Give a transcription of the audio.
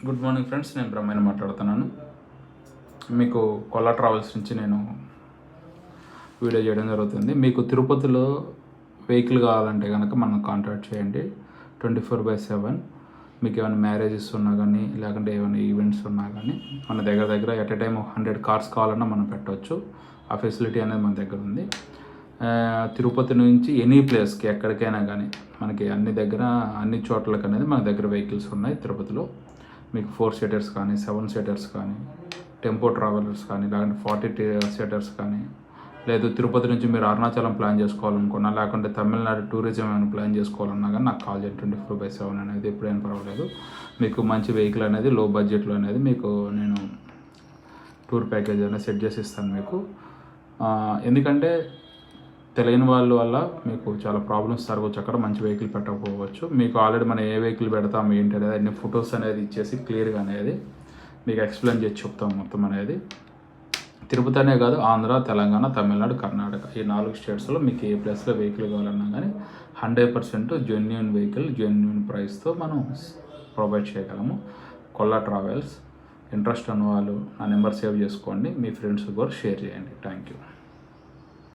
Good morning friends, నేను బ్రహ్మని మాట్లాడుతున్నాను. మీకు కొల్లా ట్రావెల్స్ నుంచి నేను వీడియో చేయడం జరుగుతుంది. మీకు తిరుపతిలో వెహికల్ కావాలంటే కనుక మనం కాంటాక్ట్ చేయండి. 24/7 మీకు ఏమైనా మ్యారేజెస్ ఉన్నా కానీ, లేకుంటే ఏమైనా ఈవెంట్స్ ఉన్నా కానీ మన దగ్గర ఎట్ ఎ టైమ్ 100 కార్స్ కావాలన్నా మనం పెట్టవచ్చు. ఆ ఫెసిలిటీ అనేది మన దగ్గర ఉంది. తిరుపతి నుంచి ఎనీ ప్లేస్కి ఎక్కడికైనా కానీ మనకి అన్ని చోట్లకి అనేది మన దగ్గర వెహికల్స్ ఉన్నాయి. తిరుపతిలో మీకు 4 సీటర్స్ కానీ, 7 సీటర్స్ కానీ, టెంపో ట్రావెలర్స్ కానీ, లేకుంటే 40 సీటర్స్ కానీ, లేదు తిరుపతి నుంచి మీరు అరుణాచలం ప్లాన్ చేసుకోవాలనుకున్నా, లేకుంటే తమిళనాడు టూరిజం ఏమైనా ప్లాన్ చేసుకోవాలన్నా కానీ నాకు కాల్ చేయండి. 24/7 అనేది ఎప్పుడైనా పర్వాలేదు. మీకు మంచి వెహికల్ అనేది లో బడ్జెట్లో అనేది మీకు నేను టూర్ ప్యాకేజ్ అనేది సెట్ చేసి ఇస్తాను మీకు. ఎందుకంటే తెలియని వాళ్ళ వల్ల మీకు చాలా ప్రాబ్లమ్స్ జరగవచ్చు. అక్కడ మంచి వెహికల్ పెట్టకపోవచ్చు. మీకు ఆల్రెడీ మనం ఏ వెహికల్ పెడతాం ఏంటి అనేది అన్ని ఫొటోస్ అనేది ఇచ్చేసి క్లియర్గా అనేది మీకు ఎక్స్ప్లెయిన్ చేసి చెప్తాం మొత్తం అనేది. తిరుపతి అనే కాదు, ఆంధ్ర, తెలంగాణ, తమిళనాడు, కర్ణాటక ఈ 4 స్టేట్స్లో మీకు ఏ ప్లేస్లో వెహికల్ కావాలన్నా కానీ 100% జెన్యూన్ వెహికల్ జెన్యూన్ ప్రైస్తో మనం ప్రొవైడ్ చేయగలము. కొల్లా ట్రావెల్స్. ఇంట్రెస్ట్ ఉన్న వాళ్ళు నా నెంబర్ సేవ్ చేసుకోండి, మీ ఫ్రెండ్స్ కూడా షేర్ చేయండి. Thank you.